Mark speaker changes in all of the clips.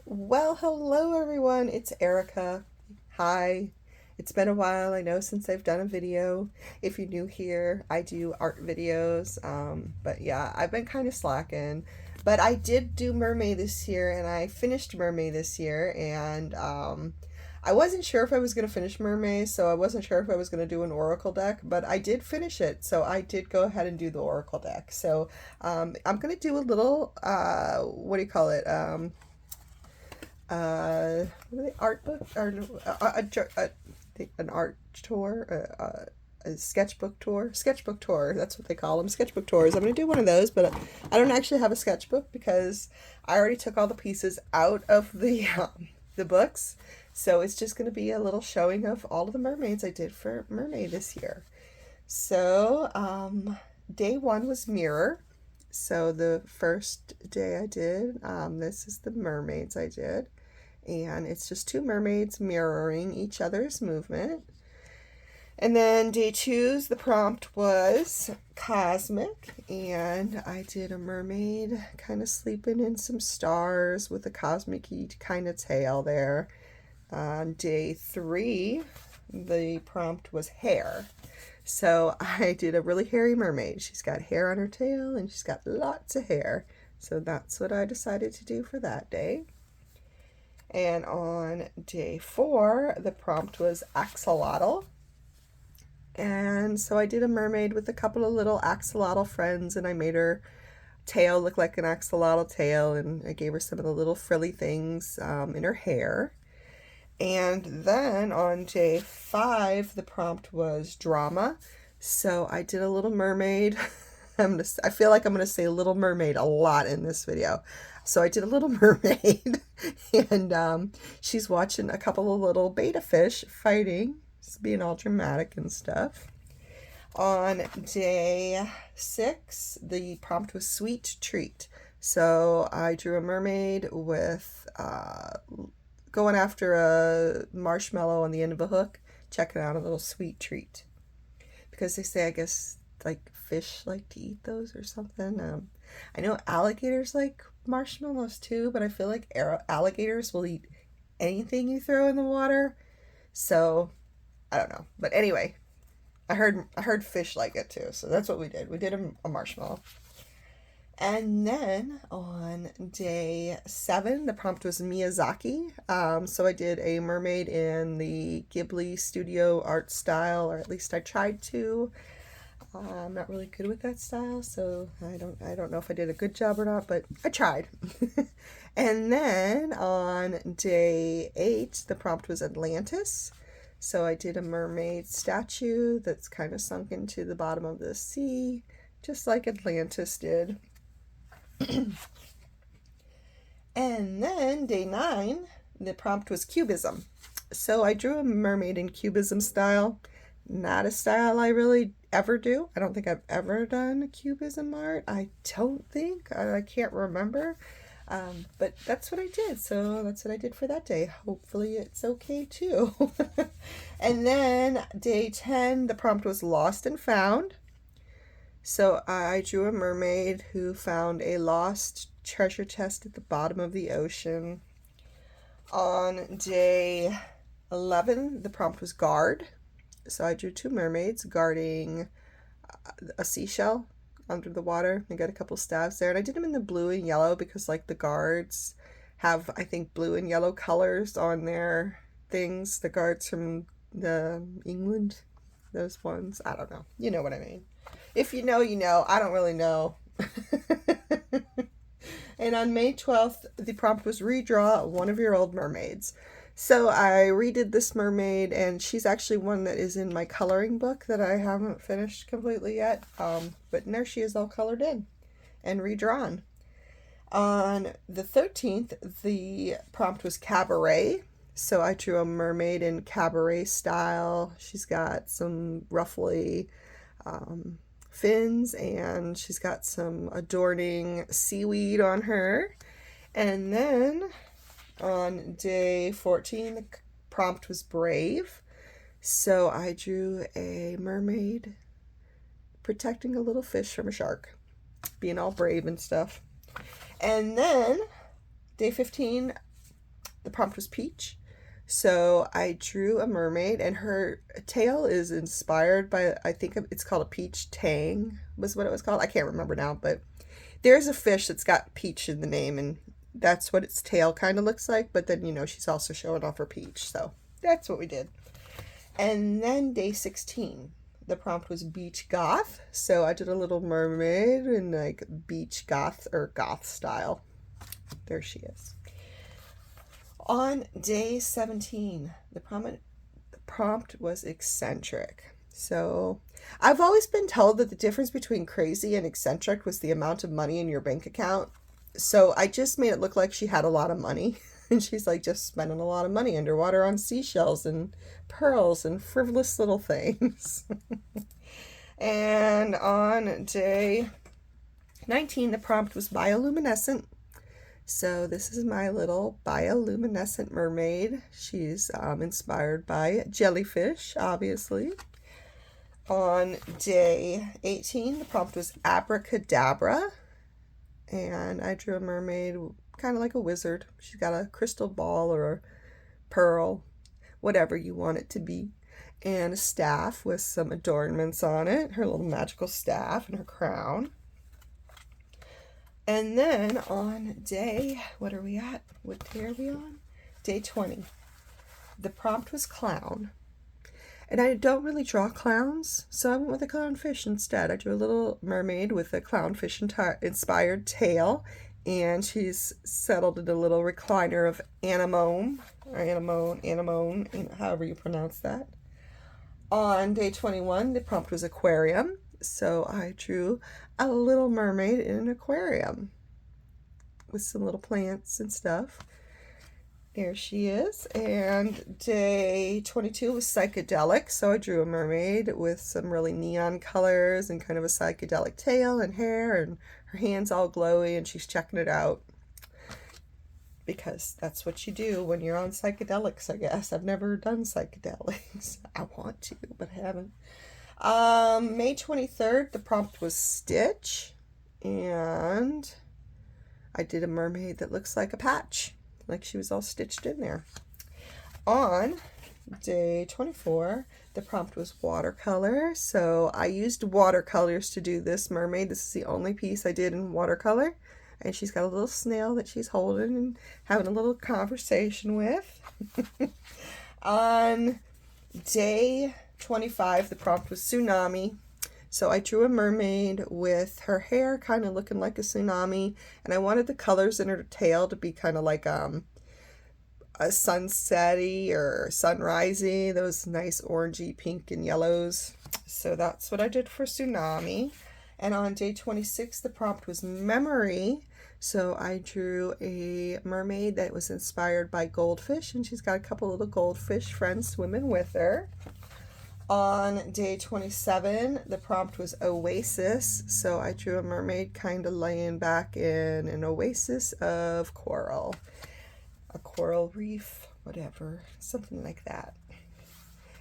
Speaker 1: Well, hello everyone. It's Erica. Hi. It's been a while, I know, since I've done a video. If you're new here, I do art videos. But yeah, I've been kind of slacking. But I did do MerMay this year, and I finished MerMay this year, and I wasn't sure if I was going to finish MerMay, so I wasn't sure if I was going to do an Oracle deck, but I did finish it, so I did go ahead and do the Oracle deck. So I'm going to do a little, what do you call it? What are they, art book or an art tour, a sketchbook tour. That's what they call them, sketchbook tours. I'm gonna do one of those, but I don't actually have a sketchbook because I already took all the pieces out of the books. So it's just gonna be a little showing of all of the mermaids I did for MerMay this year. So day one was mirror. So the first day I did, this is the mermaids I did, and it's just two mermaids mirroring each other's movement. And then day two's the prompt was cosmic, and I did a mermaid kind of sleeping in some stars with a cosmic-y kind of tail there. On day three, the prompt was hair. So I did a really hairy mermaid. She's got hair on her tail and she's got lots of hair. So that's what I decided to do for that day. And on day four, the prompt was axolotl. And so I did a mermaid with a couple of little axolotl friends, and I made her tail look like an axolotl tail, and I gave her some of the little frilly things in her hair. And then on day five, the prompt was drama. So I did a little mermaid. I feel like I'm gonna say Little Mermaid a lot in this video. So I did a little mermaid, and she's watching a couple of little betta fish fighting, just being all dramatic and stuff. On day six, the prompt was sweet treat. So I drew a mermaid with going after a marshmallow on the end of a hook, checking out a little sweet treat. Because they say, I guess, like fish like to eat those or something. I know alligators like marshmallows too, but I feel like alligators will eat anything you throw in the water. So I don't know. But anyway, I heard fish like it too. So that's what we did. We did a marshmallow. And then on day seven, the prompt was Miyazaki. So I did a mermaid in the Ghibli studio art style, or at least I tried to. I'm not really good with that style, so I don't know if I did a good job or not, but I tried. And then on day eight, the prompt was Atlantis. So I did a mermaid statue that's kind of sunk into the bottom of the sea, just like Atlantis did. And then day nine, the prompt was cubism. So I drew a mermaid in cubism style. Not a style I really ever do. I don't think I've ever done cubism art. I don't think. I can't remember. But that's what I did. So that's what I did for that day. Hopefully it's okay too. And then day 10, the prompt was lost and found. So I drew a mermaid who found a lost treasure chest at the bottom of the ocean. On day 11, the prompt was guard. So I drew two mermaids guarding a seashell under the water. I got a couple stabs there. And I did them in the blue and yellow because, like, the guards have, I think, blue and yellow colors on their things. The guards from England, those ones. I don't know. You know what I mean. If you know, you know. I don't really know. And on May 12th, the prompt was redraw one of your old mermaids. So I redid this mermaid, and she's actually one that is in my coloring book that I haven't finished completely yet. But there she is, all colored in and redrawn. On the 13th, the prompt was cabaret. So I drew a mermaid in cabaret style. She's got some roughly fins, and she's got some adorning seaweed on her. And then on day 14, the prompt was brave. So I drew a mermaid protecting a little fish from a shark, being all brave and stuff. And then day 15, the prompt was peach. So I drew a mermaid, and her tail is inspired by, I think it's called a peach tang, was what it was called. I can't remember now, but there's a fish that's got peach in the name, and that's what its tail kind of looks like. But then, she's also showing off her peach. So that's what we did. And then day 16, the prompt was beach goth. So I did a little mermaid in like beach goth or goth style. There she is. On day 17, the prompt was eccentric. So I've always been told that the difference between crazy and eccentric was the amount of money in your bank account. So I just made it look like she had a lot of money. And she's like just spending a lot of money underwater on seashells and pearls and frivolous little things. And on day 19, the prompt was bioluminescent. So this is my little bioluminescent mermaid. She's inspired by jellyfish, obviously. On day 18, the prompt was abracadabra. And I drew a mermaid kind of like a wizard. She's got a crystal ball or a pearl, whatever you want it to be, and a staff with some adornments on it, her little magical staff and her crown. And then on day, what are we at? What day are we on? Day 20. The prompt was clown. And I don't really draw clowns, so I went with a clownfish instead. I drew a little mermaid with a clownfish inspired tail, and she's settled in a little recliner of anemone, or anemone, however you pronounce that. On day 21, the prompt was aquarium. So I drew a little mermaid in an aquarium with some little plants and stuff. There she is. And day 22 was psychedelic. So I drew a mermaid with some really neon colors and kind of a psychedelic tail and hair, and her hands all glowy, and she's checking it out. Because that's what you do when you're on psychedelics, I guess. I've never done psychedelics. I want to, but I haven't. May 23rd, the prompt was Stitch, and I did a mermaid that looks like a patch, like she was all stitched in there. On day 24, the prompt was watercolor, so I used watercolors to do this mermaid. This is the only piece I did in watercolor, and she's got a little snail that she's holding and having a little conversation with. On day 25, the prompt was tsunami. So I drew a mermaid with her hair kind of looking like a tsunami, and I wanted the colors in her tail to be kind of like a sunsetty or sunrisey, those nice orangey, pink, and yellows. So that's what I did for tsunami. And on day 26, the prompt was memory. So I drew a mermaid that was inspired by goldfish, and she's got a couple little goldfish friends swimming with her. On day 27, the prompt was oasis, so I drew a mermaid kind of laying back in an oasis of coral. A coral reef, whatever, something like that.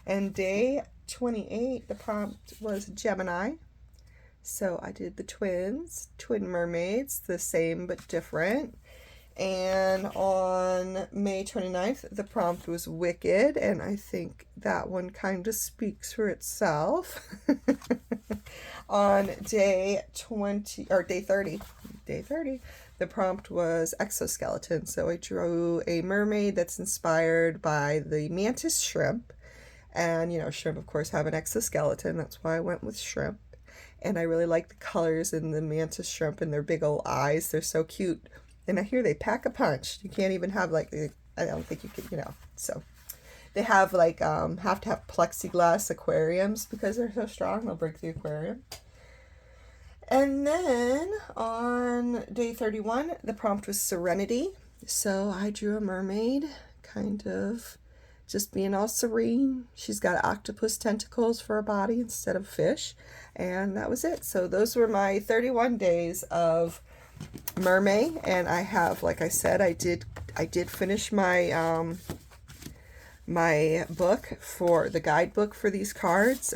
Speaker 1: And day 28, the prompt was Gemini. So I did the twin mermaids, the same but different. And on May 29th, the prompt was Wicked, and I think that one kind of speaks for itself. On day 30, the prompt was exoskeleton. So I drew a mermaid that's inspired by the mantis shrimp. And, shrimp, of course, have an exoskeleton. That's why I went with shrimp. And I really like the colors in the mantis shrimp and their big old eyes. They're so cute. And I hear they pack a punch. You can't even have I don't think you can, So they have have to have plexiglass aquariums because they're so strong. They'll break the aquarium. And then on day 31, the prompt was serenity. So I drew a mermaid kind of just being all serene. She's got octopus tentacles for a body instead of fish. And that was it. So those were my 31 days of MerMay, and I have, like I said, I did finish my my book for the guidebook for these cards.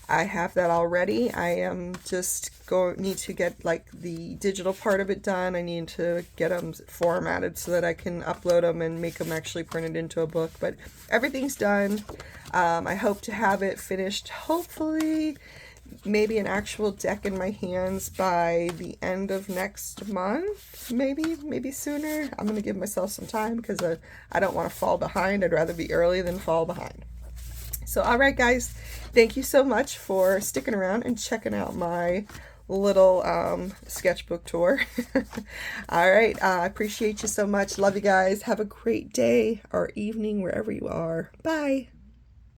Speaker 1: I have that already. I am just need to get like the digital part of it done. I need to get them formatted so that I can upload them and make them actually printed into a book. But everything's done. I hope to have it finished, hopefully maybe an actual deck in my hands by the end of next month, maybe sooner. I'm going to give myself some time because I don't want to fall behind. I'd rather be early than fall behind. So, all right, guys, thank you so much for sticking around and checking out my little sketchbook tour. All right, I appreciate you so much. Love you guys. Have a great day or evening wherever you are. Bye.